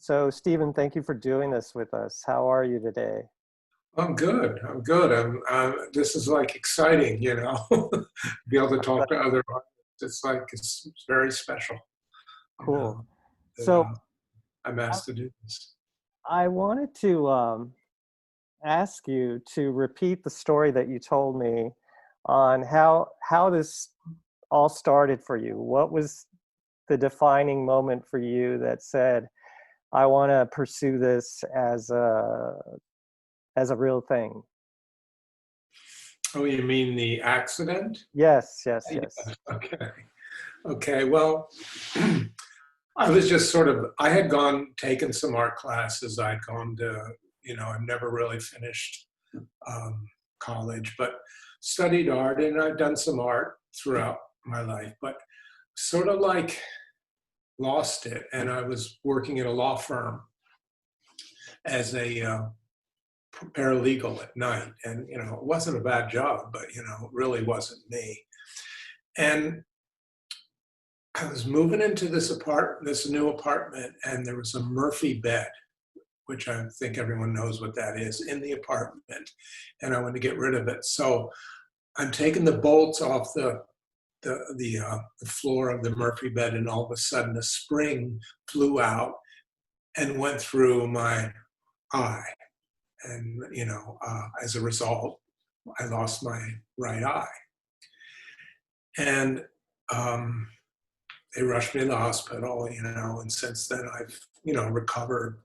So, Stephen, thank you for doing this with us. How are you today? I'm good. I'm good. This is like exciting, be able to talk to other artists. It's like it's very special, you Cool. know, that So, I'm I, asked to do this. I wanted to ask you to repeat the story that you told me on how this all started for you. What was the defining moment for you that said, "I want to pursue this as a real thing"? Oh, you mean the accident? Yes, yes, Yeah. yes. Okay. Okay. Well, I was just I had taken some art classes. I'd gone to, I've never really finished um, college, but studied art and I've done some art throughout my life, but sort of like lost it. And I was working at a law firm as a paralegal at night. And, it wasn't a bad job, but, it really wasn't me. And I was moving into this new apartment, and there was a Murphy bed, which I think everyone knows what that is, in the apartment. And I wanted to get rid of it. So I'm taking the bolts off the floor of the Murphy bed, and all of a sudden a spring flew out and went through my eye. And, as a result, I lost my right eye. And they rushed me to the hospital, and since then I've, recovered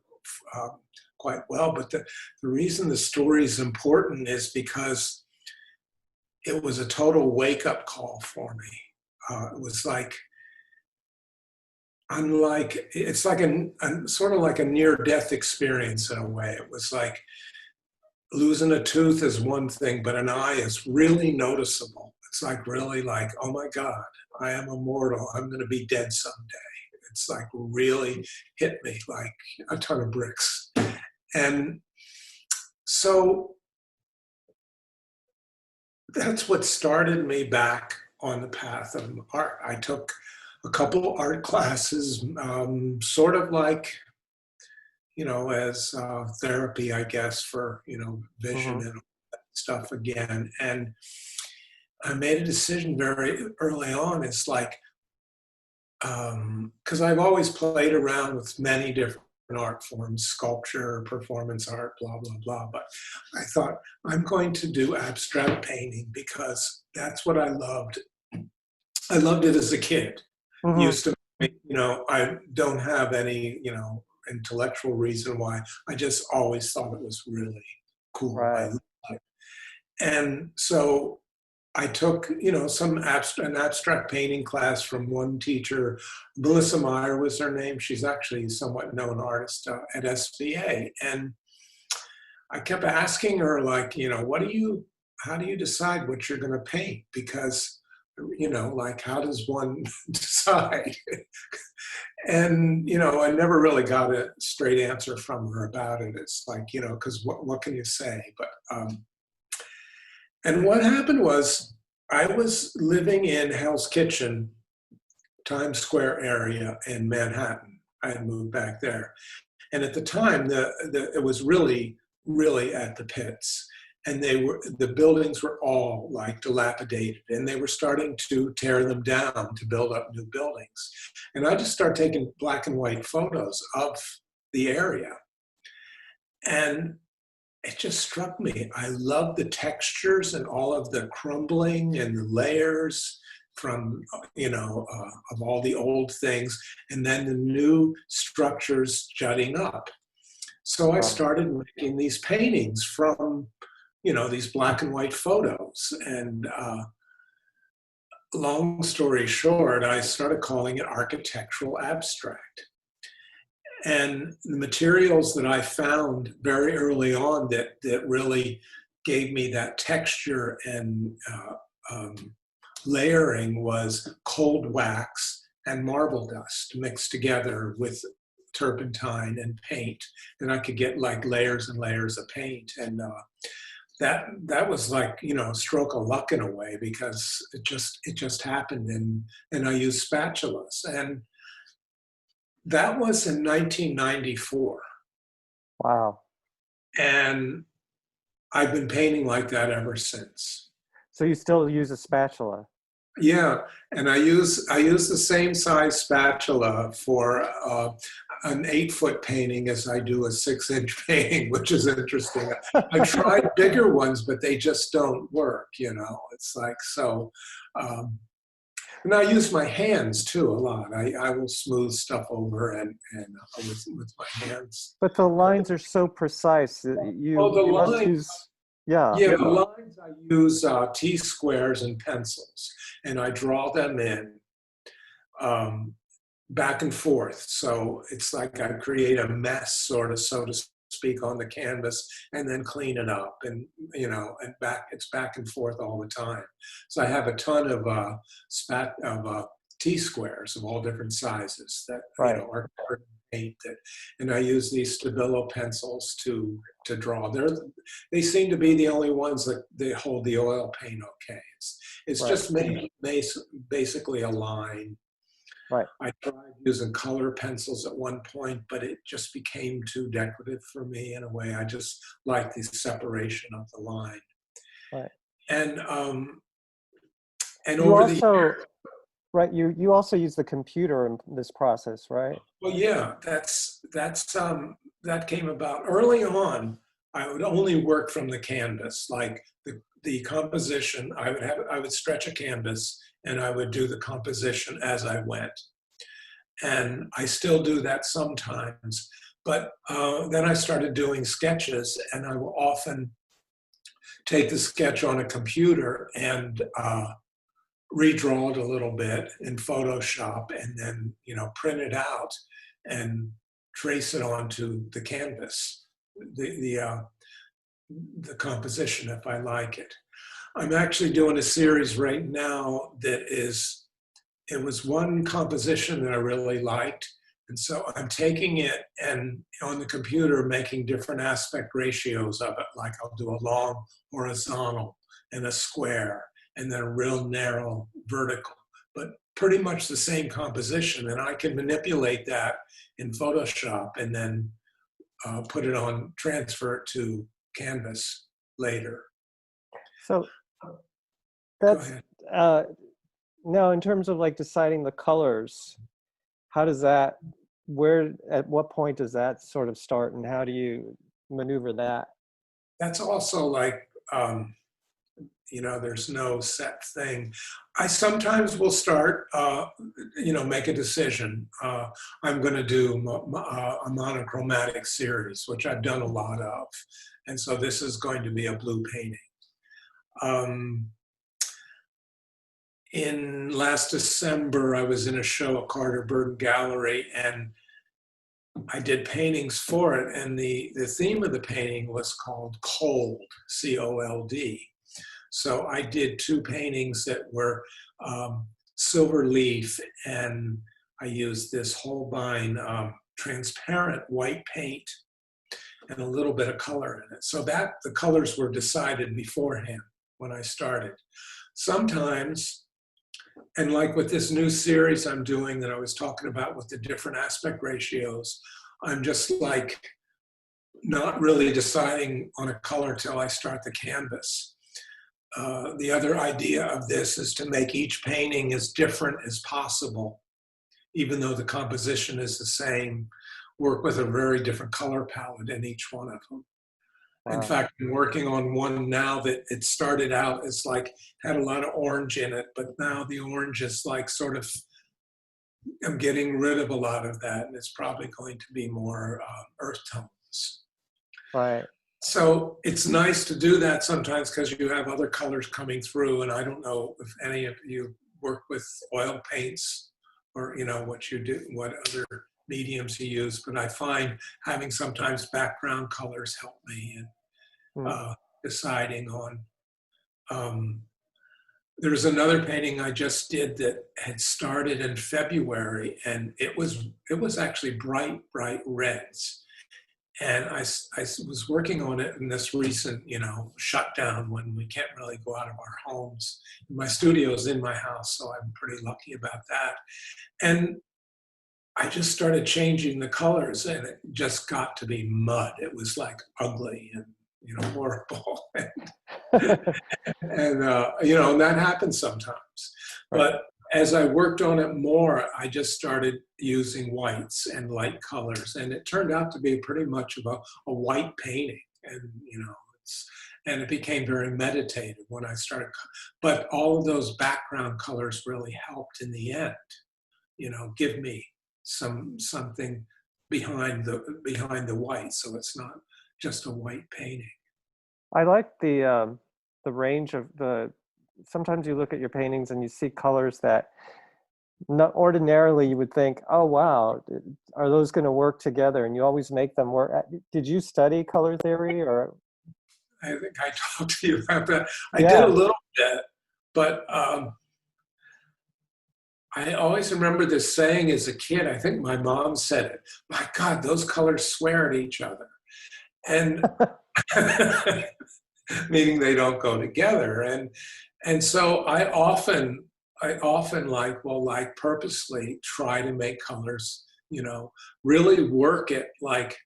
um, quite well. But the reason the story is important is because it was a total wake-up call for me. It was like, it's like a sort of like a near-death experience in a way. It was like losing a tooth is one thing, but an eye is really noticeable. It's like really like, oh my God, I am immortal. I'm going to be dead someday. It's like really hit me like a ton of bricks. And so that's what started me back on the path of art. I took a couple art classes, sort of like, as therapy, I guess, for, vision Hmm. and all that stuff again. And I made a decision very early on. It's like, because I've always played around with many different art forms, sculpture, performance art, blah, blah, blah. But I thought, I'm going to do abstract painting because that's what I loved. I loved it as a kid. Hmm. Used to, I don't have any, intellectual reason why. I just always thought it was really cool. I Right. loved it. And so I took, an abstract painting class from one teacher. Melissa Meyer was her name. She's actually a somewhat known artist at SVA. And I kept asking her, like, how do you decide what you're going to paint? Because, like, how does one decide? And, I never really got a straight answer from her about it. It's like, because what can you say? But, and what happened was I was living in Hell's Kitchen, Times Square area in Manhattan. I had moved back there. And at the time, it was really, really at the pits. And the buildings were all like dilapidated, and they were starting to tear them down to build up new buildings. And I just started taking black and white photos of the area. And it just struck me. I love the textures and all of the crumbling and the layers from, of all the old things, and then the new structures jutting up. So I Wow. started making these paintings from, these black and white photos. And long story short, I started calling it architectural abstract. And the materials that I found very early on that really gave me that texture and layering was cold wax and marble dust mixed together with turpentine and paint. And I could get like layers and layers of paint. And that was like, a stroke of luck in a way, because it just happened. And I used spatulas. And That was in 1994. Wow. And I've been painting like that ever since. So you still use a spatula? Yeah, and I use the same size spatula for an 8-foot painting as I do a 6-inch painting, which is interesting. I tried bigger ones, but they just don't work. It's like so. Um, and I use my hands too a lot. I will smooth stuff over and with my hands. But the lines are so precise. Oh, the You must line. use, yeah. Yeah, the lines I use T-squares and pencils, and I draw them in um, back and forth. So it's like I create a mess, sort of, so to speak, on the canvas, and then clean it up, and and it's back and forth all the time. So I have a ton of T-squares of all different sizes that Right. are covered in paint, and I use these Stabilo pencils to draw. They seem to be the only ones that they hold the oil paint okay. It's Right. just basically a line. Right. I tried using color pencils at one point, but it just became too decorative for me in a way. I just like the separation of the line. Right. And You over the also, right, you also use the computer in this process, right? well, yeah, that came about early on. I would only work from the canvas, like the composition. I would stretch a canvas and I would do the composition as I went. And I still do that sometimes. But then I started doing sketches, and I will often take the sketch on a computer and redraw it a little bit in Photoshop, and then print it out and trace it onto the canvas, the composition if I like it. I'm actually doing a series right now it was one composition that I really liked. And so I'm taking it and on the computer making different aspect ratios of it. Like I'll do a long horizontal and a square and then a real narrow vertical, but pretty much the same composition. And I can manipulate that in Photoshop and then transfer it to canvas later. So Go that's, ahead. now in terms of like deciding the colors, how does at what point does that sort of start, and how do you maneuver that? That's also like, there's no set thing. I sometimes will start, make a decision. I'm going to do a monochromatic series, which I've done a lot of. And so this is going to be a blue painting. In last December, I was in a show at Carter Burton Gallery, and I did paintings for it. And the theme of the painting was called Cold, C-O-L-D. So I did 2 paintings that were silver leaf, and I used this Holbein transparent white paint and a little bit of color in it. So that the colors were decided beforehand when I started. Sometimes, and like with this new series I'm doing that I was talking about with the different aspect ratios, I'm just like not really deciding on a color till I start the canvas. The other idea of this is to make each painting as different as possible, even though the composition is the same, work with a very different color palette in each one of them. Wow. In fact, I'm working on one now that it started out as like, had a lot of orange in it, but now the orange is like sort of, I'm getting rid of a lot of that, and it's probably going to be more earth tones. Right. So it's nice to do that sometimes because you have other colors coming through, and I don't know if any of you work with oil paints or what you do, what other mediums you use, but I find having sometimes background colors help me in deciding on. There's another painting I just did that had started in February, and it was actually bright reds. And I was working on it in this recent, shutdown when we can't really go out of our homes. My studio is in my house, so I'm pretty lucky about that. And I just started changing the colors, and it just got to be mud. It was like ugly and, horrible. And, and that happens sometimes. Right. But as I worked on it more, I just started using whites and light colors. And it turned out to be pretty much of a white painting. And, and it became very meditative when I started. But all of those background colors really helped in the end, give me something behind the white. So it's not just a white painting. I like the range of the. Sometimes you look at your paintings and you see colors that not ordinarily you would think, oh wow, are those going to work together? And you always make them work. Did you study color theory or? I think I talked to you about that. I Yeah. did a little bit, but I always remember this saying as a kid. I think my mom said it. My God, those colors swear at each other, and meaning they don't go together. And so I often purposely try to make colors, really work it like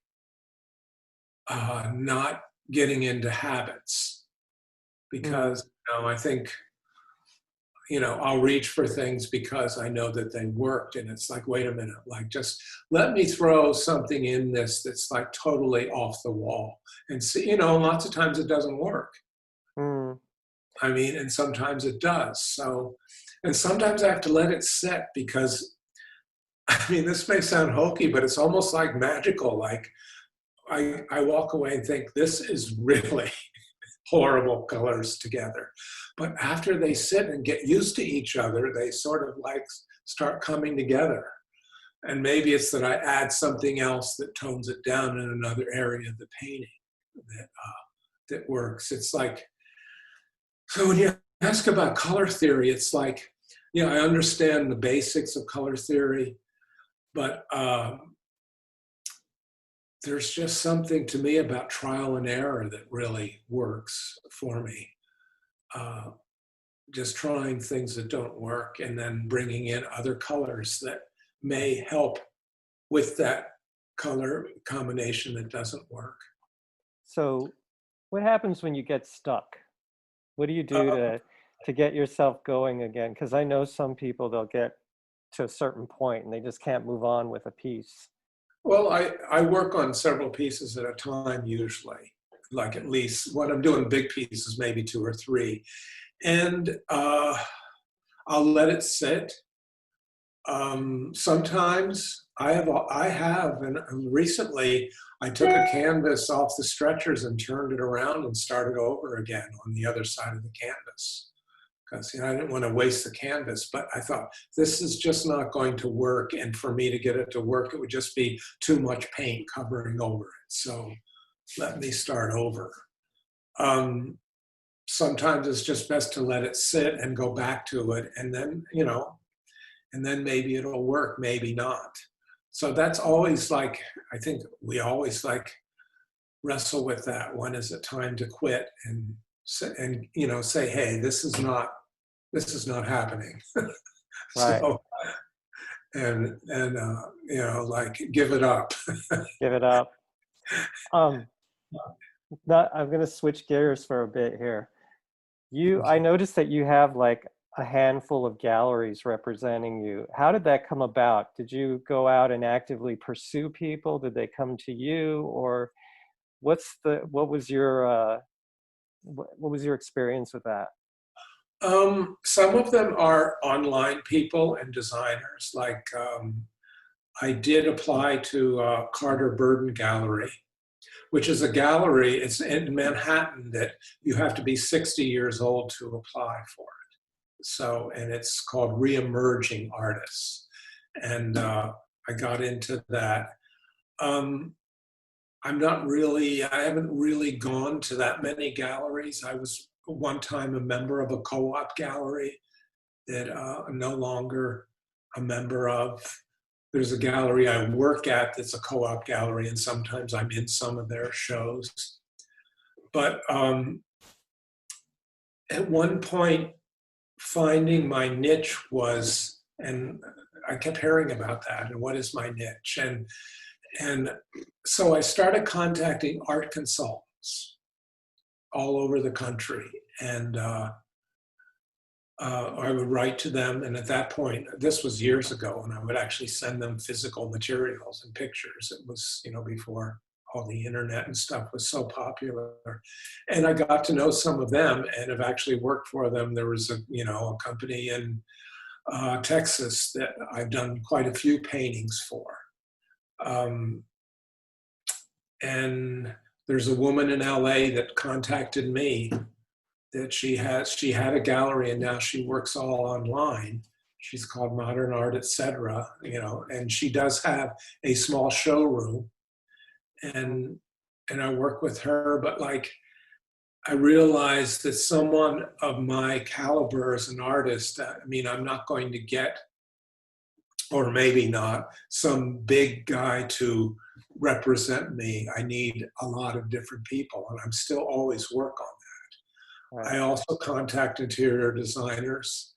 not getting into habits, because I think I'll reach for things because I know that they worked, and it's like, wait a minute, like just let me throw something in this that's like totally off the wall and see, lots of times it doesn't work. I mean, and sometimes it does. So, and sometimes I have to let it sit because, I mean, this may sound hokey, but it's almost like magical. Like I walk away and think, this is really horrible colors together. But after they sit and get used to each other, they sort of like start coming together. And maybe it's that I add something else that tones it down in another area of the painting that works. It's like, so when you ask about color theory, it's like, I understand the basics of color theory, but there's just something to me about trial and error that really works for me. Just trying things that don't work and then bringing in other colors that may help with that color combination that doesn't work. So what happens when you get stuck? What do you do to get yourself going again? Because I know some people, they'll get to a certain point and they just can't move on with a piece. Well, I work on several pieces at a time usually, like at least when I'm doing big pieces, maybe 2 or 3. And I'll let it sit. Sometimes I have, and recently I took a canvas off the stretchers and turned it around and started over again on the other side of the canvas. Because I didn't want to waste the canvas, but I thought this is just not going to work. And for me to get it to work, it would just be too much paint covering over it. So let me start over. Sometimes it's just best to let it sit and go back to it. And then, and then maybe it'll work, maybe not. So that's always like, I think we always like wrestle with that. When is it time to quit and say, hey, this is not happening. Right. So, and like give it up. Give it up. I'm going to switch gears for a bit here. I noticed that you have like a handful of galleries representing you. How did that come about? Did you go out and actively pursue people? Did they come to you, or what was your experience with that? Some of them are online people and designers. Like I did apply to Carter Burden Gallery, which is a gallery. It's in Manhattan that you have to be 60 years old to apply for it. So, and it's called Reemerging Artists. And I got into that. I haven't really gone to that many galleries. I was one time a member of a co-op gallery that I'm no longer a member of. There's a gallery I work at that's a co-op gallery, and sometimes I'm in some of their shows. But at one point, finding my niche was, and I kept hearing about that, and what is my niche? And so I started contacting art consultants all over the country, and I would write to them, and at that point, this was years ago, and I would actually send them physical materials and pictures. It was, before all the internet and stuff was so popular. And I got to know some of them and have actually worked for them. There was a company in Texas that I've done quite a few paintings for. And there's a woman in LA that contacted me that she had a gallery, and now she works all online. She's called Modern Art, Etc. And she does have a small showroom, and I work with her. But like, I realized that someone of my caliber as an artist, I'm not going to get, or maybe not, some big guy to represent me. I need a lot of different people, and I'm still always work on that. Right. I also contact interior designers.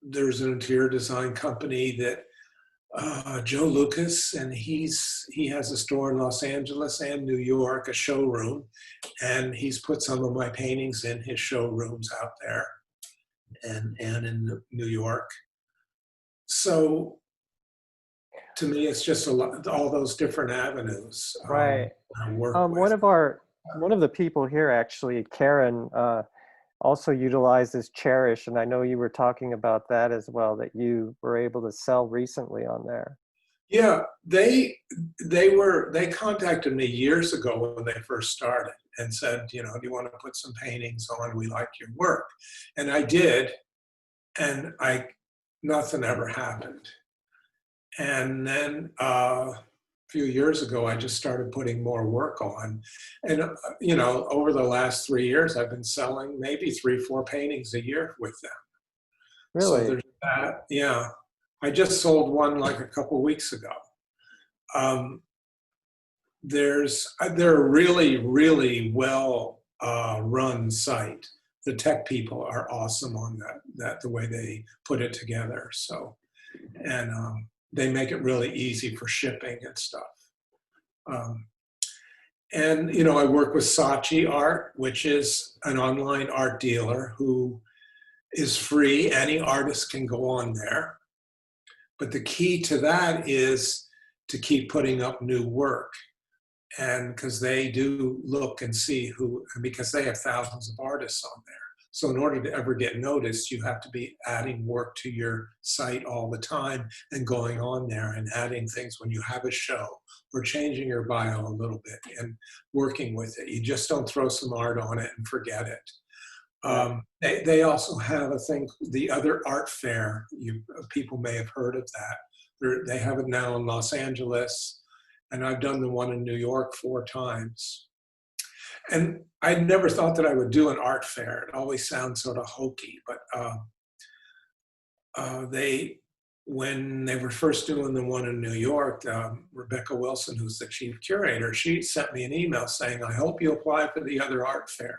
There's an interior design company that Joe Lucas, and he has a store in Los Angeles and New York, a showroom, and he's put some of my paintings in his showrooms out there and in New York. So to me, it's just all those different avenues. Right. I work with. One of the people here, actually, Karen, also utilizes Cherish, and I know you were talking about that as well, that you were able to sell recently on there. Yeah, they contacted me years ago when they first started and said, do you want to put some paintings on? We like your work. And I did, and nothing ever happened. And then a few years ago, I just started putting more work on. And, over the last 3 years, I've been selling maybe 3-4 paintings a year with them. Really? So there's that, yeah. I just sold one like a couple weeks ago. They're a really, really well run site. The tech people are awesome on that the way they put it together. So, and they make it really easy for shipping and stuff. And I work with Saatchi Art, which is an online art dealer who is free. Any artist can go on there. But the key to that is to keep putting up new work. And because they do look and see because they have thousands of artists on there. So in order to ever get noticed, you have to be adding work to your site all the time and going on there and adding things when you have a show or changing your bio a little bit and working with it. You just don't throw some art on it and forget it. They also have a thing, the Other Art Fair. People may have heard of that. They have it now in Los Angeles, and I've done the one in New York 4 times. And I never thought that I would do an art fair. It always sounds sort of hokey, but when they were first doing the one in New York, Rebecca Wilson, who's the chief curator, she sent me an email saying, I hope you apply for the Other Art Fair.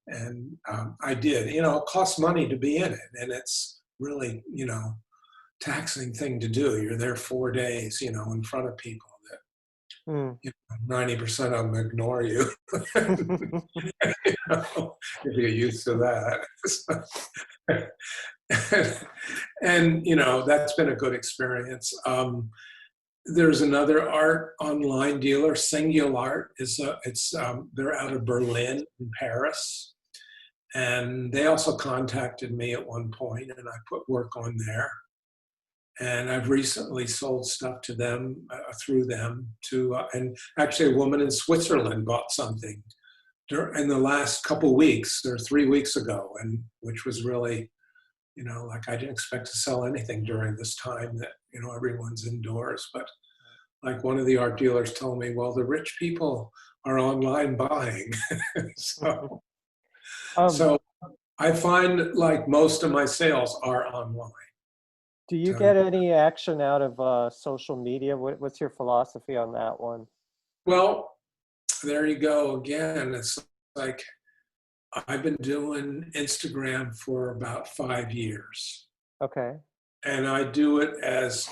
And I did. It costs money to be in it, and it's really, taxing thing to do. You're there 4 days, in front of people that 90% of them ignore you. If you're used to that. And that's been a good experience. There's another art online dealer, Singular. They're out of Berlin and Paris. And they also contacted me at one point, and I put work on there. And I've recently sold stuff to them, through them, and actually a woman in Switzerland bought something in the last couple weeks, or 3 weeks ago, and which was really, like, I didn't expect to sell anything during this time that, everyone's indoors. But like, one of the art dealers told me, well, the rich people are online buying. So I find like most of my sales are online. Do you get any action out of social media? What's your philosophy on that one? Well, there you go again. It's like, I've been doing Instagram for about 5 years. Okay. And I do it as,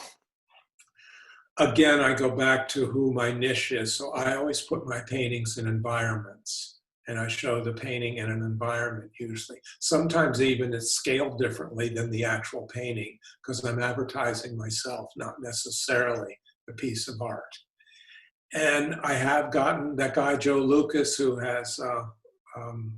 again, I go back to who my niche is. So I always put my paintings in environments, and I show the painting in an environment usually. Sometimes even it's scaled differently than the actual painting because I'm advertising myself, not necessarily the piece of art. And I have gotten that guy, Joe Lucas, who has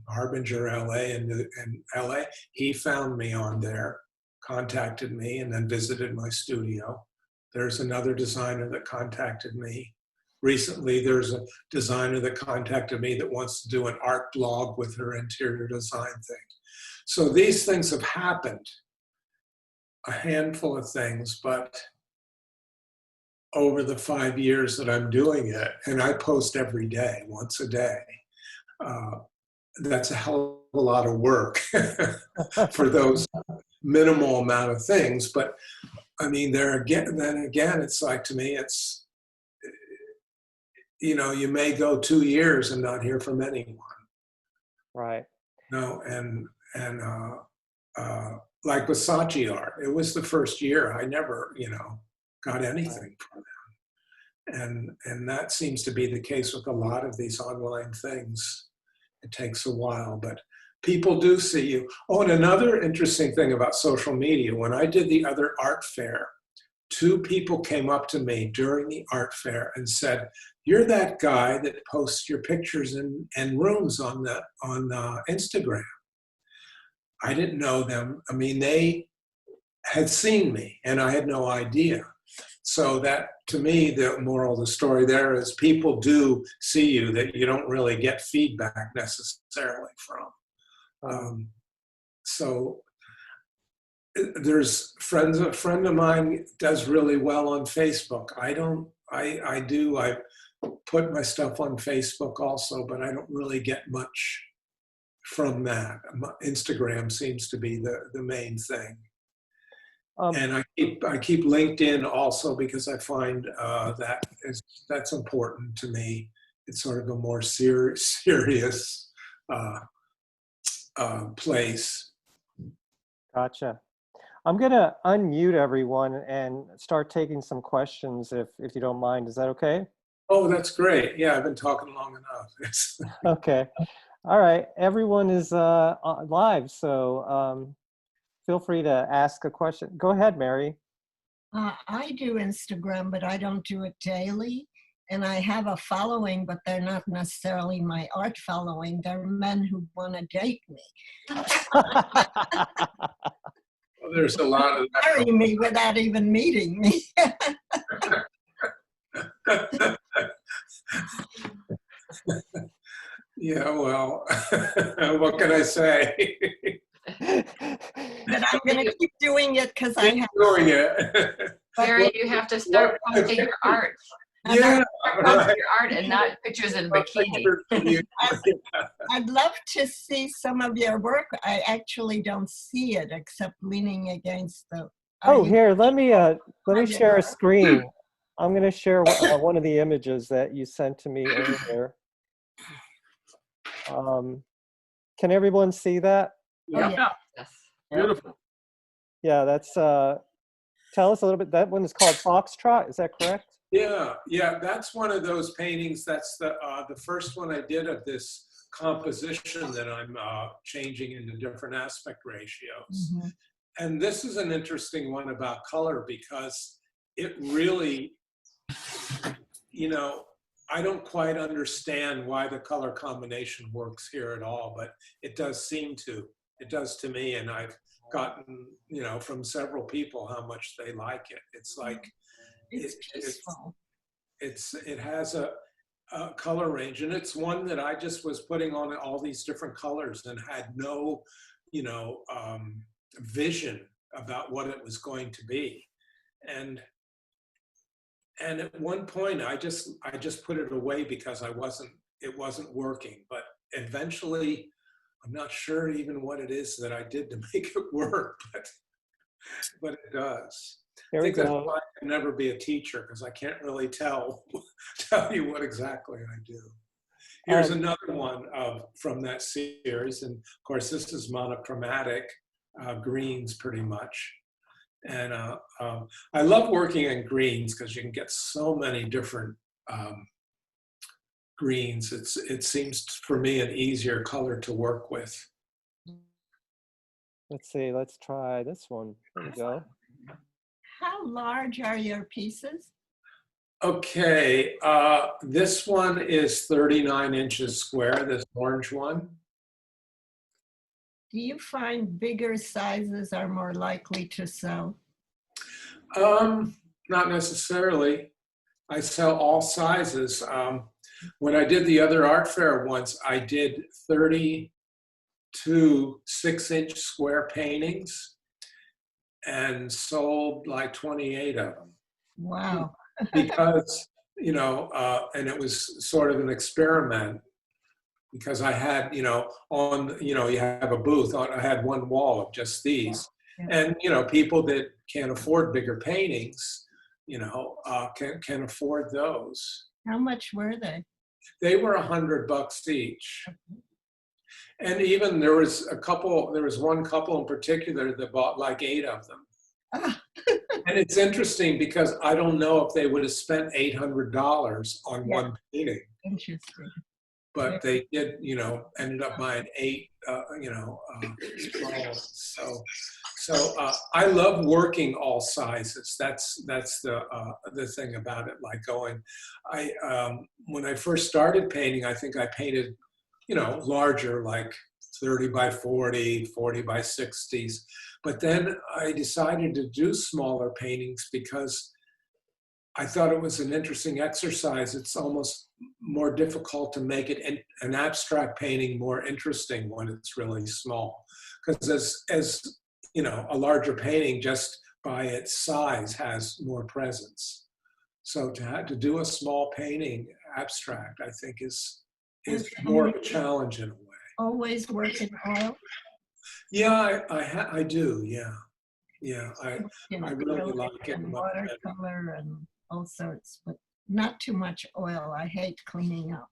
Harbinger LA in LA, he found me on there, contacted me, and then visited my studio. There's another designer that contacted me. Recently, there's a designer that contacted me that wants to do an art blog with her interior design thing. So these things have happened, a handful of things, but over the 5 years that I'm doing it, and I post every day, once a day, that's a hell of a lot of work for those minimal amount of things. But I mean, then again, it's like, to me, it's, you may go 2 years and not hear from anyone. Right. No, and like with Saatchi art, it was the first year I never, got anything from them. And that seems to be the case with a lot of these online things. It takes a while, but people do see you. Oh, and another interesting thing about social media, when I did the other art fair, 2 people came up to me during the art fair and said, "You're that guy that posts your pictures and rooms on Instagram." I didn't know them. I mean, they had seen me and I had no idea. So that, to me, the moral of the story there is people do see you that you don't really get feedback necessarily from. So there's a friend of mine does really well on Facebook. I put my stuff on Facebook also, but I don't really get much from that. Instagram seems to be the main thing. And I keep LinkedIn also because I find that's important to me. It's sort of a more serious place. Gotcha. I'm going to unmute everyone and start taking some questions if you don't mind. Is that okay? Oh, that's great. Yeah, I've been talking long enough. Okay. All right. Everyone is live, so feel free to ask a question. Go ahead, Mary. I do Instagram, but I don't do it daily. And I have a following, but they're not necessarily my art following. They're men who want to date me. Well, there's a lot of that. Marry me without even meeting me. Yeah, well, what can I say? But I'm going to keep doing it because I have doing it. Mary, you have to start posting your art. Yeah, Post your art and not pictures in bikini. I'd love to see some of your work. I actually don't see it except leaning against the. Oh, here, let me share a screen. I'm going to share one of the images that you sent to me earlier. Can everyone see that? Yeah. Yes. Beautiful. Yeah, that's, tell us a little bit, that one is called Foxtrot, is that correct? Yeah, that's one of those paintings. That's the first one I did of this composition that I'm changing into different aspect ratios. Mm-hmm. And this is an interesting one about color because it really, I don't quite understand why the color combination works here at all, but it does seem to. It does to me, and I've gotten, from several people how much they like it. It's like, It's peaceful. It has a color range, and it's one that I just was putting on all these different colors and had no, vision about what it was going to be, and at one point I just put it away because it wasn't working. But eventually, I'm not sure even what it is that I did to make it work, but it does. Here I we think that's go. why I can never be a teacher because I can't really tell you what exactly I do. Here's another one from that series, and of course this is monochromatic greens pretty much, And I love working in greens because you can get so many different greens. It seems for me an easier color to work with. Let's see, let's try this one. There we go. How large are your pieces? Okay, this one is 39 inches square, this orange one. Do you find bigger sizes are more likely to sell? Not necessarily. I sell all sizes. When I did the other art fair once, I did 32 6-inch square paintings and sold like 28 of them. Wow. Because, you know, and it was sort of an experiment because I had, you know, on, you know, you have a booth, I had one wall of just these. Yeah. And, you know, people that can't afford bigger paintings, you know, can afford those. How much were they? They were $100 each. And even there was one couple in particular that bought like 8 of them. And it's interesting because I don't know if they would have spent $800 on one painting. Interesting. But they did, you know, ended up buying 8, you know, small. So I love working all sizes. That's the thing about it. Like going, when I first started painting, I think I painted, you know, larger, like 30 by 40, 40 by 60s. But then I decided to do smaller paintings because I thought it was an interesting exercise. It's almost more difficult to make it an abstract painting more interesting when it's really small. Because as you know, a larger painting just by its size has more presence. So to do a small painting abstract, I think is more of a challenge in a way. Always work in oil? Yeah, I do. Yeah, I really like it. And watercolor and all sorts, but not too much oil. I hate cleaning up.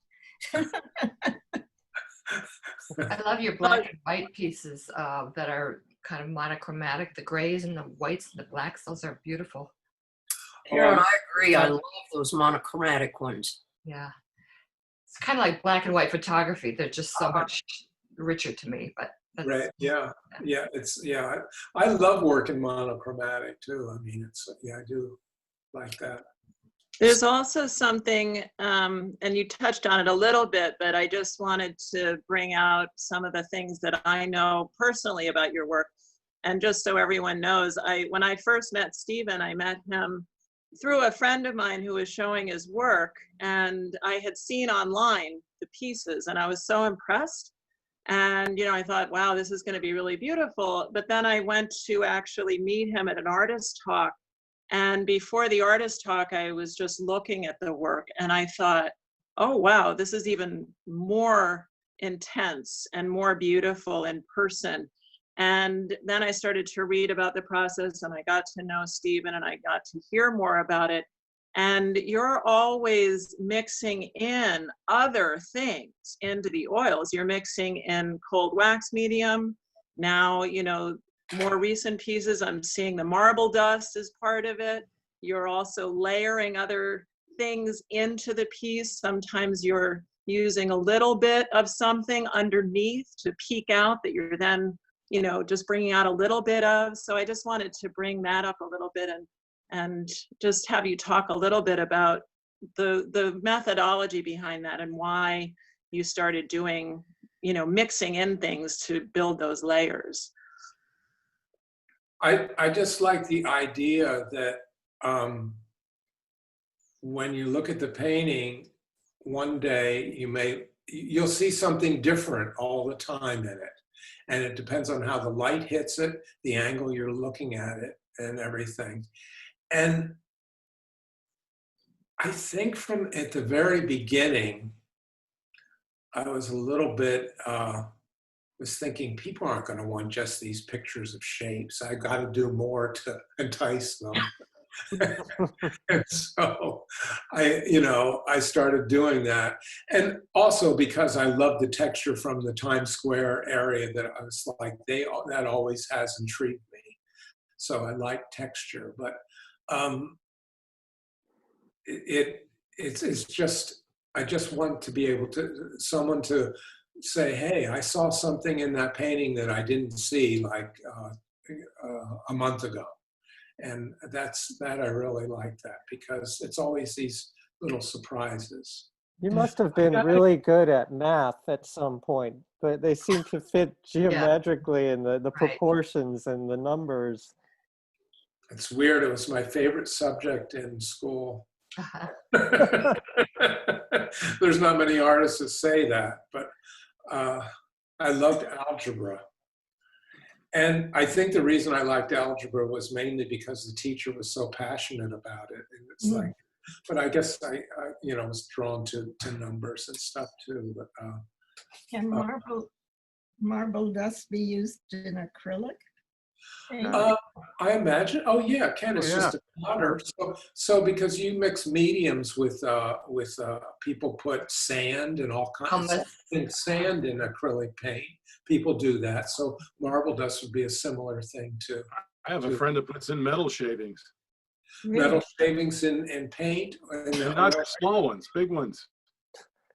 I love your black and white pieces that are kind of monochromatic. The grays and the whites and the blacks, those are beautiful. Yeah, I agree. I love those monochromatic ones. Yeah. It's kind of like black and white photography. They're just so much richer to me, but that's, right. Yeah. I love working monochromatic too. I mean, I do like that. There's also something, and you touched on it a little bit, but I just wanted to bring out some of the things that I know personally about your work. And just so everyone knows, when I first met Stephen, I met him through a friend of mine who was showing his work, and I had seen online the pieces, and I was so impressed. And, you know, I thought, wow, this is going to be really beautiful. But then I went to actually meet him at an artist talk. And before the artist talk, I was just looking at the work and I thought, oh, wow, this is even more intense and more beautiful in person. And then I started to read about the process and I got to know Stephen and I got to hear more about it. And you're always mixing in other things into the oils. You're mixing in cold wax medium. Now, you know, more recent pieces, I'm seeing the marble dust as part of it. You're also layering other things into the piece. Sometimes you're using a little bit of something underneath to peek out that you're then, you know, just bringing out a little bit of. So I just wanted to bring that up a little bit and just have you talk a little bit about the methodology behind that and why you started doing, you know, mixing in things to build those layers. I just like the idea that when you look at the painting, one day you'll see something different all the time in it. And it depends on how the light hits it, the angle you're looking at it, and everything. And I think from at the very beginning, I was a little bit, was thinking people aren't going to want just these pictures of shapes. I got to do more to entice them. And so I started doing that. And also because I love the texture from the Times Square area that I was like, that always has intrigued me. so I like texture. But it's just, I just want to be able to, someone to say, hey, I saw something in that painting that I didn't see like a month ago. And that I really like that, because it's always these little surprises. You must have been really good at math at some point, but they seem to fit geometrically in the proportions and the numbers. It's weird. It was my favorite subject in school. There's not many artists that say that, but I loved algebra. And I think the reason I liked algebra was mainly because the teacher was so passionate about it. And it's like, but I guess I was drawn to numbers and stuff too. But Can marble dust be used in acrylic? I imagine. Oh yeah, Ken, it's just a powder. So because you mix mediums with people put sand and all kinds of things, sand in acrylic paint. People do that. So marble dust would be a similar thing too. I have a friend that puts in metal shavings. Metal shavings in paint, And not small ones, big ones.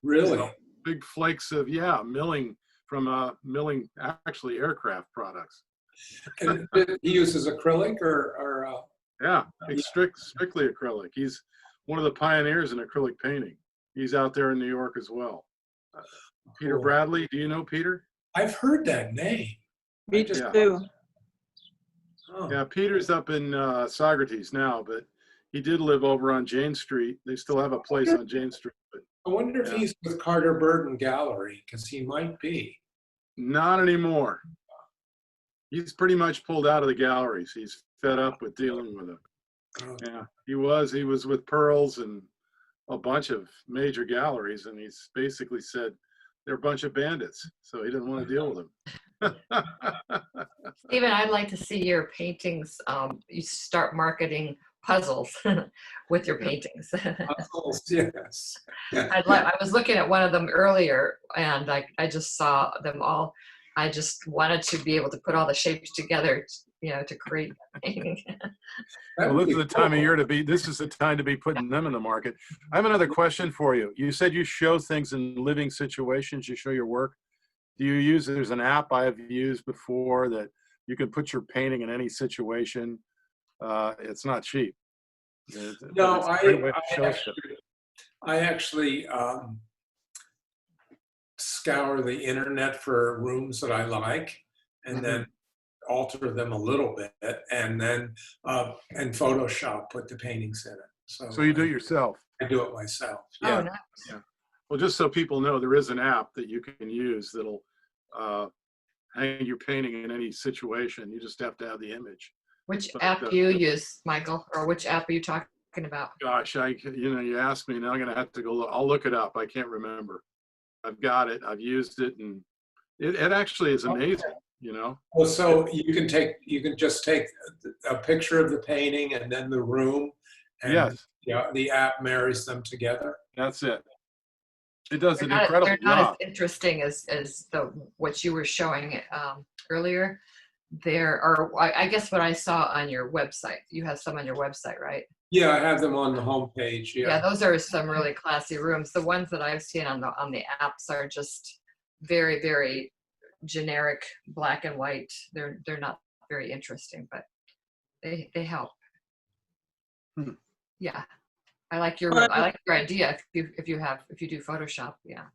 Really? So big flakes of milling from milling actually aircraft products. And he uses acrylic or strictly acrylic. He's one of the pioneers in acrylic painting. He's out there in New York as well. Peter Bradley, do you know Peter? I've heard that name. Me too. Oh. Yeah, Peter's up in Socrates now, but he did live over on Jane Street. They still have a place on Jane Street. But I wonder if he's with Carter Burton Gallery, because he might be. Not anymore. He's pretty much pulled out of the galleries. He's fed up with dealing with them. Oh. Yeah, he was with Pearls and a bunch of major galleries, and he's basically said they're a bunch of bandits, so he didn't want to deal with them. Stephen, I'd like to see your paintings. You start marketing puzzles with your paintings. Puzzles, yes. I was looking at one of them earlier, and I just saw them all. I just wanted to be able to put all the shapes together, to create a painting. Well, this is the time of year this is the time to be putting them in the market. I have another question for you. You said you show things in living situations, you show your work. Do you use, there's an app I have used before that you can put your painting in any situation. It's not cheap. No, I actually scour the internet for rooms that I like, and then alter them a little bit, and then and Photoshop put the paintings in it. So you do it yourself? I do it myself. Yeah. Oh, nice. Yeah. Well, just so people know, there is an app that you can use that'll hang your painting in any situation. You just have to have the image. Which app do you use, Michael, or which app are you talking about? Gosh, you asked me, now I'm gonna have to go look. I'll look it up. I can't remember. I've got it. I've used it, and it actually is amazing. Well, so you can just take a picture of the painting and then the room, and the app marries them together. That's it. It does an incredible job. They're not as interesting as what you were showing earlier. I guess what I saw on your website. You have some on your website, right? Yeah, I have them on the homepage. Yeah, those are some really classy rooms. The ones that I've seen on the apps are just very, very generic, black and white. They're not very interesting, but they help. Yeah, I like your idea. If you do Photoshop, yeah.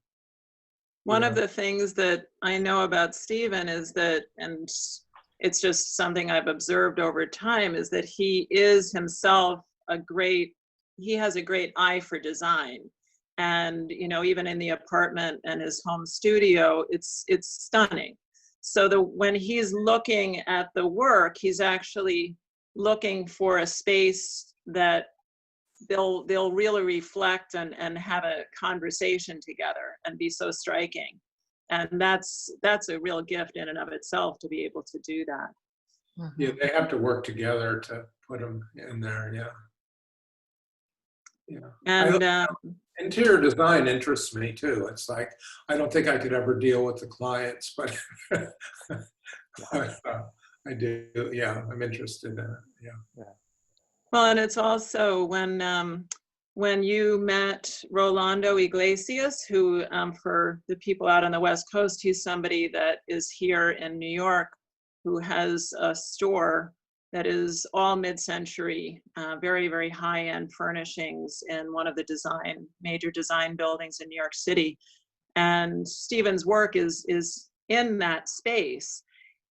One of the things that I know about Stephen is that, and it's just something I've observed over time, is that he is himself he has a great eye for design. And, even in the apartment and his home studio, it's stunning. So when he's looking at the work, he's actually looking for a space that they'll really reflect and have a conversation together and be so striking. And that's a real gift in and of itself to be able to do that. Yeah, they have to work together to put them in there. Yeah. And interior design interests me too. It's like, I don't think I could ever deal with the clients, but I I do. Yeah, I'm interested in it. Yeah. Well, and it's also when you met Rolando Iglesias, who for the people out on the West Coast, he's somebody that is here in New York, who has a store that is all mid-century, very, very high-end furnishings in one of the major design buildings in New York City. And Stephen's work is in that space.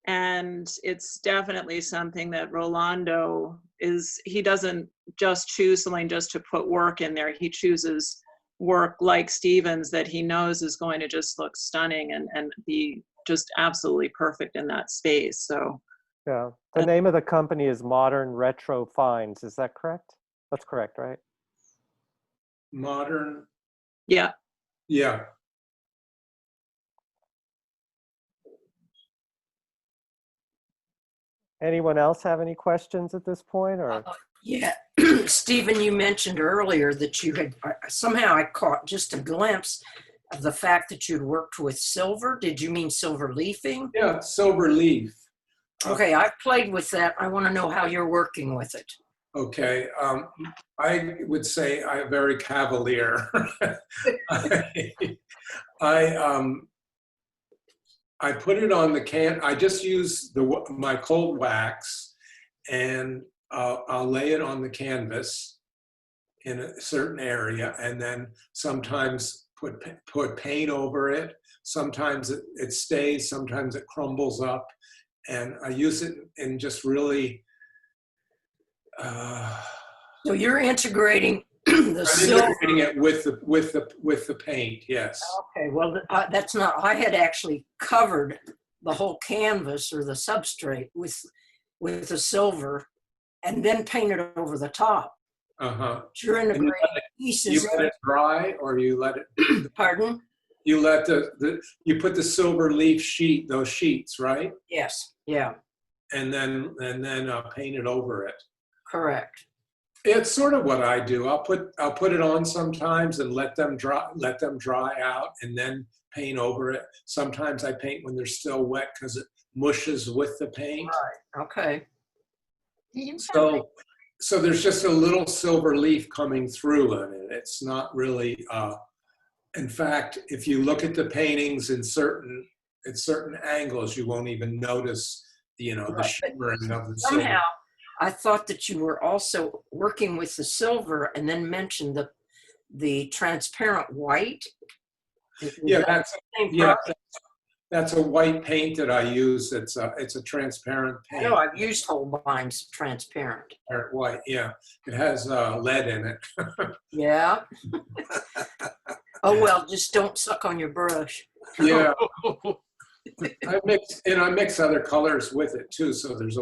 And it's definitely something that Rolando he doesn't just choose something just to put work in there. He chooses work like Stephen's that he knows is going to just look stunning and be just absolutely perfect in that space. So Yeah. The name of the company is Modern Retro Finds. Is that correct? That's correct, right? Modern. yeah. Yeah. Anyone else have any questions at this point, or? Yeah, Stephen, you mentioned earlier that you had, somehow I caught just a glimpse of the fact that you'd worked with silver. Did you mean silver leafing? Yeah, silver leaf. Okay, I've played with that. I want to know how you're working with it. Okay, I would say I'm very cavalier. I put it on the can. I just use my cold wax, and I'll lay it on the canvas in a certain area, and then sometimes put paint over it. Sometimes it stays. Sometimes it crumbles up, and I use it in just really. So you're integrating the silver. Integrating it with the paint. Yes. Okay, well, that's not. I had actually covered the whole canvas or the substrate with the silver, and then painted over the top. You're integrating pieces. You let it dry, or you let it. Pardon? You let you put the silver leaf sheet, those sheets, right? Yes. Yeah. And then paint it over it. Correct. It's sort of what I do. I'll put it on sometimes and let them dry out, and then paint over it. Sometimes I paint when they're still wet because it mushes with the paint. Right. Okay. So there's just a little silver leaf coming through in it. It's not really. In fact, if you look at the paintings at certain angles, you won't even notice the shimmering of the silver. Somehow, I thought that you were also working with the silver, and then mentioned the transparent white. Yeah, that's a white paint that I use. It's a transparent paint. I know I've used Holbein's transparent. White, yeah. It has lead in it. Yeah. Oh well, just don't suck on your brush. Yeah. I mix other colors with it too. So there's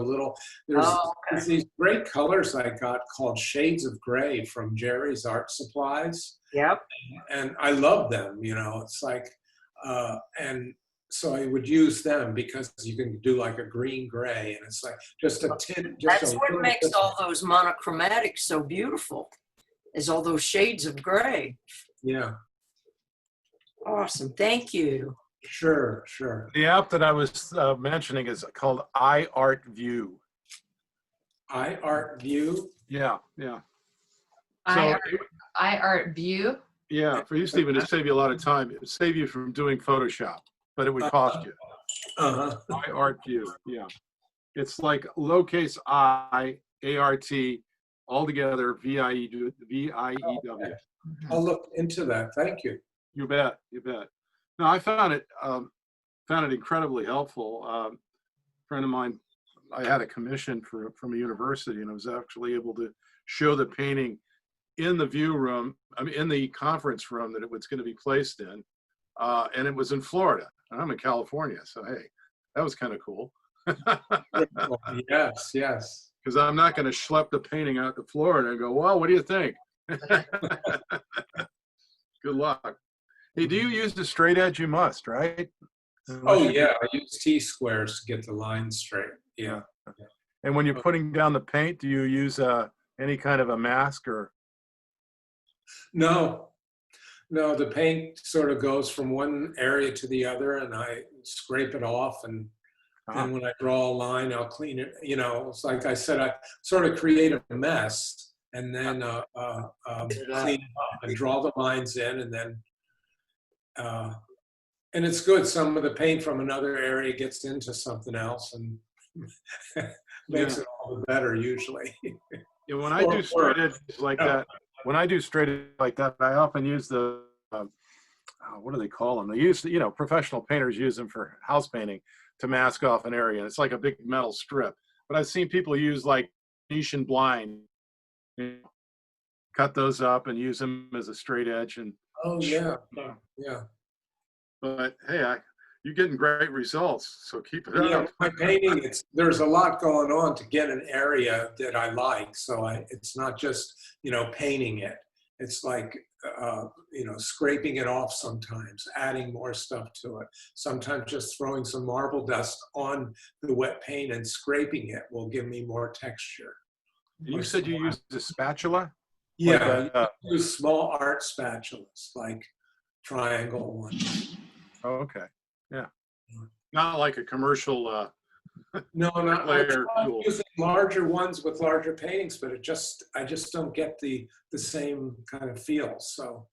these great colors I got called Shades of Gray from Jerry's Art Supplies. Yep. And I love them, it's like, and so I would use them because you can do like a green gray, and it's like just a tint. That's what makes all those monochromatics so beautiful, is all those shades of gray. Yeah. Awesome. Thank you. Sure. The app that I was mentioning is called iArtView. iArtView? Yeah. iArtView? Yeah, for you, Stephen, it'd save you a lot of time. It would save you from doing Photoshop, but it would cost you. iArtView, yeah. It's like lowercase I, A-R-T, altogether, V-I-E-W. I'll look into that. Thank you. You bet. No, I found it incredibly helpful. A friend of mine, I had a commission from a university, and I was actually able to show the painting in the view room, in the conference room that it was going to be placed in, and it was in Florida, and I'm in California, so hey, that was kind of cool. Yes. Because I'm not going to schlep the painting out to Florida and go, well, what do you think? Good luck. Hey, do you use the straight edge? You must, right? Yeah, I use T-squares to get the lines straight. Yeah. And when you're putting down the paint, do you use any kind of a mask or? No, the paint sort of goes from one area to the other, and I scrape it off and And when I draw a line, I'll clean it. You know, it's like I said, I sort of create a mess and then clean it up and draw the lines in, and then and it's good. Some of the paint from another area gets into something else and makes it all the better usually. Yeah, when I do straight edges like that, I often use the what do they call them? They use, you know, professional painters use them for house painting to mask off an area. It's like a big metal strip. But I've seen people use like Venetian blind, you know, cut those up and use them as a straight edge. And Oh yeah, yeah. but hey, you're getting great results, so keep it Yeah, up. my painting, there's a lot going on to get an area that I like. So it's not just, you know, painting it. It's like, you know, scraping it off sometimes, adding more stuff to it. Sometimes just throwing some marble dust on the wet paint and scraping it will give me more texture. And you said you used a spatula? Yeah, Like I use small art spatulas, like triangle ones. oh, okay. Yeah. Not like a commercial No, not layer tool. using larger ones with larger paintings, but I just don't get the same kind of feel. So,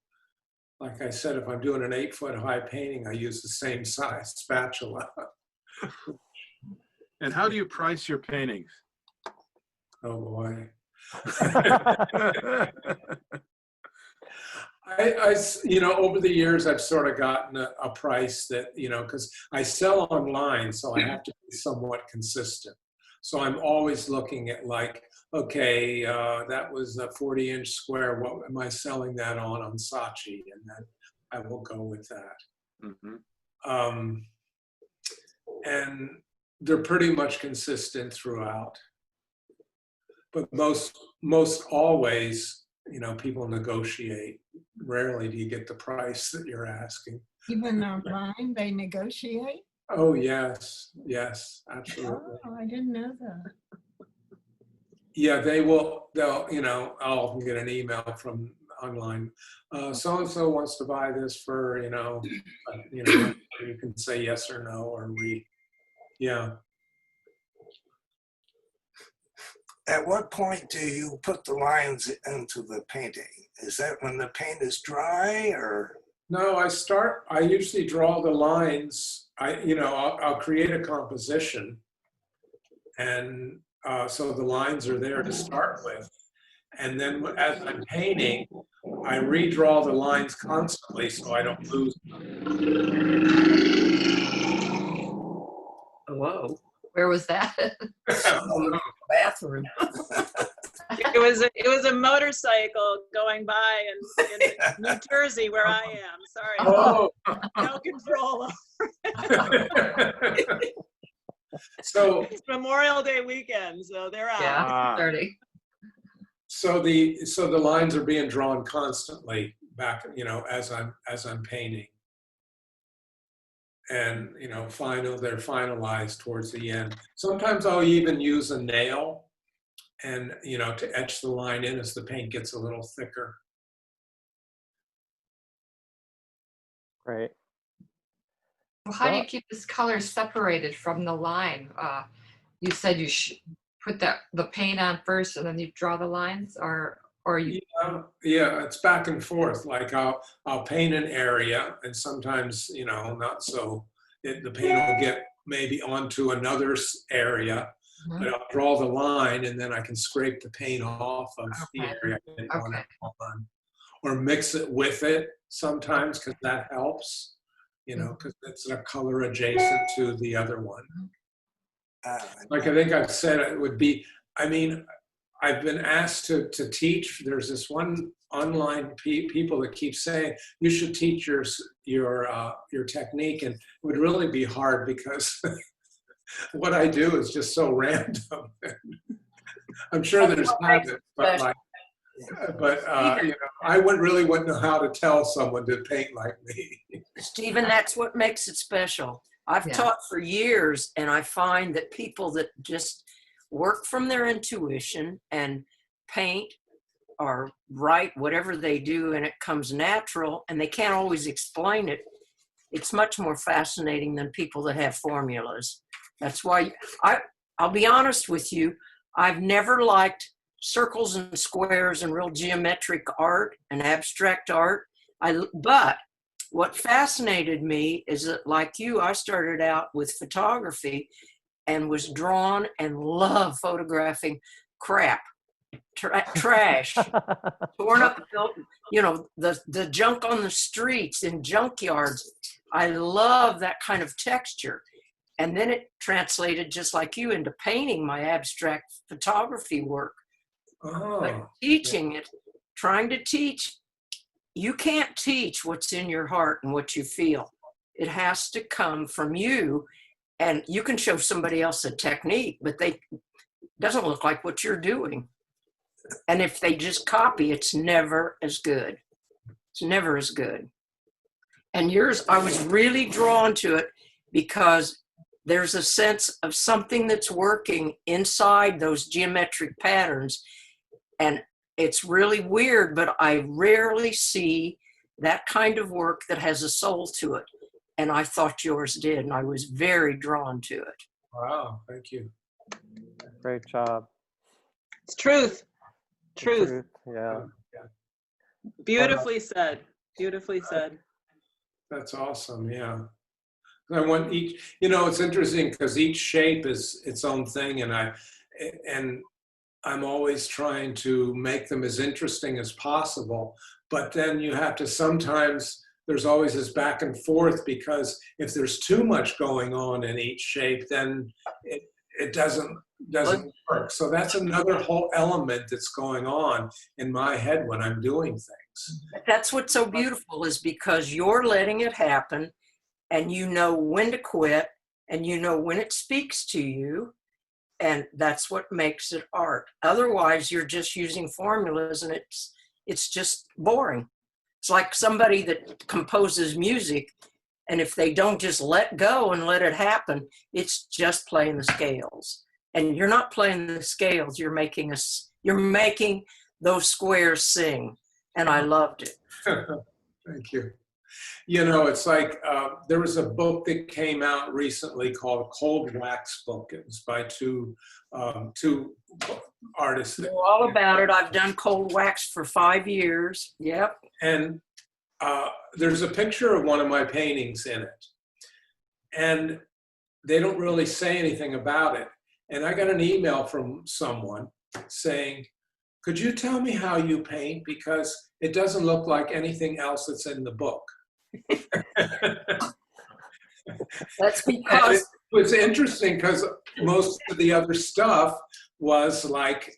like I said, if I'm doing an 8-foot high painting, I use the same size spatula. And how do you price your paintings? Oh boy. You know, over the years, I've sort of gotten a price that, you know, because I sell online, so I have to be somewhat consistent. So I'm always looking at like, okay, that was a 40-inch square. What am I selling that on Saatchi? And then I will go with that. Mm-hmm. And they're pretty much consistent throughout. But most always, you know, people negotiate. Rarely do you get the price that you're asking. Even online, they negotiate? Oh, yes, absolutely. Oh, I didn't know that. Yeah, they'll, you know, I'll get an email from online. So-and-so wants to buy this for, you know, you can say yes or no or yeah. At what point do you put the lines into the painting? Is that when the paint is dry, or? No, I usually draw the lines. I'll create a composition, and so the lines are there to start with. And then as I'm painting, I redraw the lines constantly so I don't lose them. Whoa. Where was that? Bathroom. It was a motorcycle going by in New Jersey where I am. Sorry. Oh. No control. So It's Memorial Day weekend, so they're out. Yeah, 30. So the lines are being drawn constantly back, you know, as I'm painting. And, you know, they're finalized towards the end. Sometimes I'll even use a nail and, you know, to etch the line in as the paint gets a little thicker. Great. How do you keep this color separated from the line? You said you put the paint on first and then you draw the lines, or you? Yeah, it's back and forth. Like I'll paint an area, and sometimes, you know, not so. The paint will get maybe onto another area, but I'll draw the line, and then I can scrape the paint off of the area I didn't want it on, or mix it with it sometimes, because that helps. You know, because it's a color adjacent to the other one. Like I think I've said, it would be, I mean, I've been asked to teach. There's this one online people that keep saying, you should teach your technique, and it would really be hard because what I do is just so random. I'm sure there's habits, but like, you know, I wouldn't know how to tell someone to paint like me. Stephen, that's what makes it special. I've taught for years, and I find that people that just work from their intuition and paint or write whatever they do, and it comes natural, and they can't always explain it, it's much more fascinating than people that have formulas. That's why I'll be honest with you. I've never liked circles and squares and real geometric art and abstract art. But what fascinated me is that, like you, I started out with photography and was drawn and loved photographing crap, trash, torn up, you know, the junk on the streets in junkyards. I love that kind of texture. And then it translated, just like you, into painting my abstract photography work. But teaching it, trying to teach, you can't teach what's in your heart and what you feel. It has to come from you. And you can show somebody else a technique, but it doesn't look like what you're doing. And if they just copy, it's never as good. It's never as good. And yours, I was really drawn to it because there's a sense of something that's working inside those geometric patterns. And it's really weird, but I rarely see that kind of work that has a soul to it. And I thought yours did, and I was very drawn to it. Wow, thank you. Great job. It's truth. Truth. Yeah. Beautifully said. Beautifully said. That's awesome. Yeah. I want each, you know, it's interesting because each shape is its own thing, and I'm always trying to make them as interesting as possible. But then you have to sometimes, there's always this back and forth, because if there's too much going on in each shape, then it doesn't work. So that's another whole element that's going on in my head when I'm doing things. That's what's so beautiful, is because you're letting it happen, and you know when to quit, and you know when it speaks to you, and that's what makes it art. Otherwise, you're just using formulas, and it's just boring. It's like somebody that composes music, and if they don't just let go and let it happen, it's just playing the scales. And you're not playing the scales, you're making those squares sing. And I loved it. Thank you. You know, it's like there was a book that came out recently called Cold Wax Book. It was by two artists. I know all about it. I've done cold wax for 5 years. Yep. And there's a picture of one of my paintings in it. And they don't really say anything about it. And I got an email from someone saying, could you tell me how you paint? Because it doesn't look like anything else that's in the book. That's because it was interesting, because most of the other stuff was like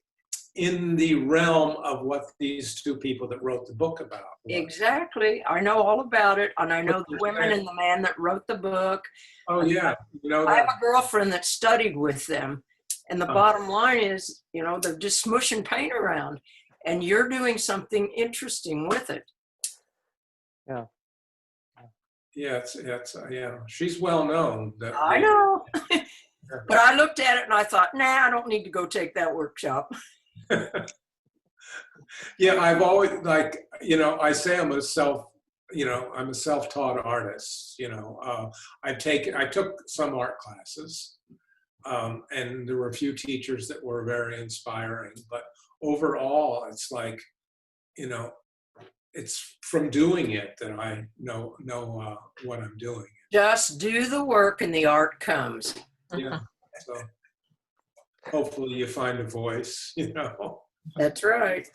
in the realm of what these two people that wrote the book about. Exactly. I know all about it. And I know the women and the man that wrote the book. Oh, yeah. You know, I have a girlfriend that studied with them. And the bottom line is, you know, they're just smushing paint around. And you're doing something interesting with it. Yeah. Yeah, yeah. She's well known. I know. But I looked at it and I thought, nah, I don't need to go take that workshop. Yeah, I've always, like, you know, I say I'm a self-taught artist. You know, I took some art classes, and there were a few teachers that were very inspiring. But overall, it's like, you know, it's from doing it that I know what I'm doing. Just do the work and the art comes. Yeah. So hopefully you find a voice, you know. That's right.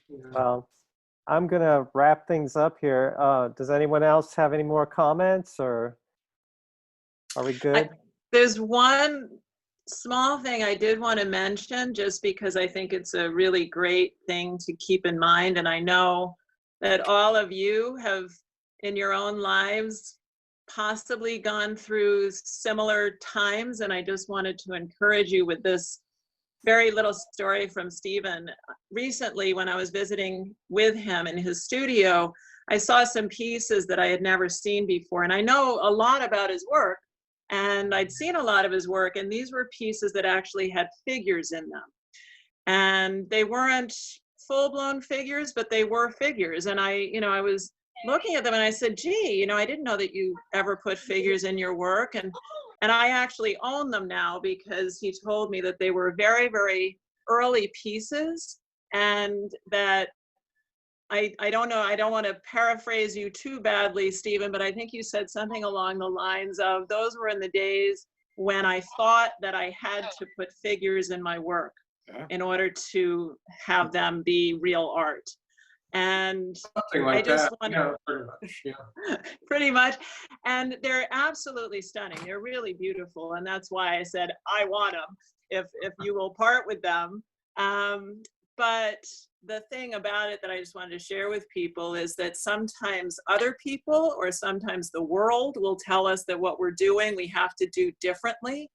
Well, I'm going to wrap things up here. Does anyone else have any more comments, or are we good? There's one small thing I did want to mention, just because I think it's a really great thing to keep in mind. And I know that all of you have, in your own lives, possibly gone through similar times. And I just wanted to encourage you with this very little story from Stephen. Recently, when I was visiting with him in his studio, I saw some pieces that I had never seen before. And I know a lot about his work, and I'd seen a lot of his work, and these were pieces that actually had figures in them. And they weren't full-blown figures, but they were figures. And I was looking at them and I said, gee, I didn't know that you ever put figures in your work. And And I actually own them now because he told me that they were very, very early pieces, and that I don't know, I don't want to paraphrase you too badly, Stephen, but I think you said something along the lines of, those were in the days when I thought that I had to put figures in my work in order to have them be real art. And Something like I just that. want Yeah, pretty much. Yeah. pretty much. And they're absolutely stunning. They're really beautiful. And that's why I said, I want them if you will part with them. But the thing about it that I just wanted to share with people is that sometimes other people or sometimes the world will tell us that what we're doing, we have to do differently.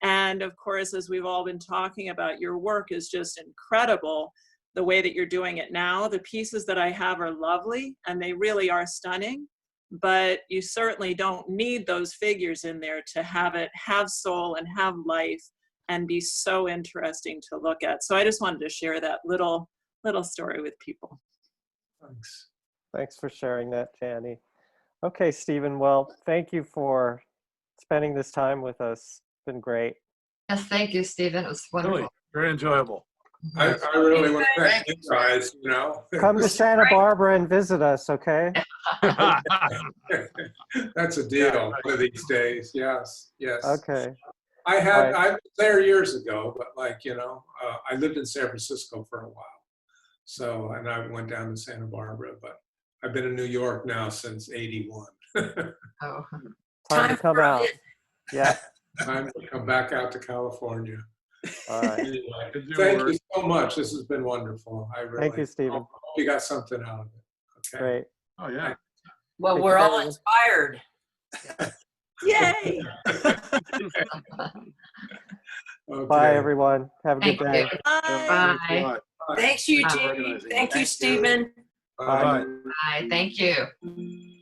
And of course, as we've all been talking about, your work is just incredible. The way that you're doing it now, the pieces that I have are lovely and they really are stunning, but you certainly don't need those figures in there to have it have soul and have life and be so interesting to look at. So I just wanted to share that little story with people. Thanks. Thanks for sharing that, Jannie. Okay, Stephen, well, thank you for spending this time with us. It's been great. Yes, thank you, Stephen. It was wonderful. Really, very enjoyable. I really want to thank you guys, you know. Come to Santa Barbara and visit us, okay? That's a deal one of these days. Yes, yes. Okay. I Right. was there years ago, but like, you know, I lived in San Francisco for a while. So, and I went down to Santa Barbara, but I've been in New York now since '81. Oh. Time to come out. Yeah. Time to come back out to California. All right. Anyway, Good thank work. you so much. This has been wonderful. I really Thank you, Stephen. hope you got something out of it. Okay. Great. Oh, yeah. Well, Take we're all care. inspired. Yay! Okay. Bye, everyone. Have a good Thank day. you. Bye. Thanks a lot. Thanks, Eugene. organizing. Thank you, Thank you. Stephen. Bye. Bye. Thank you.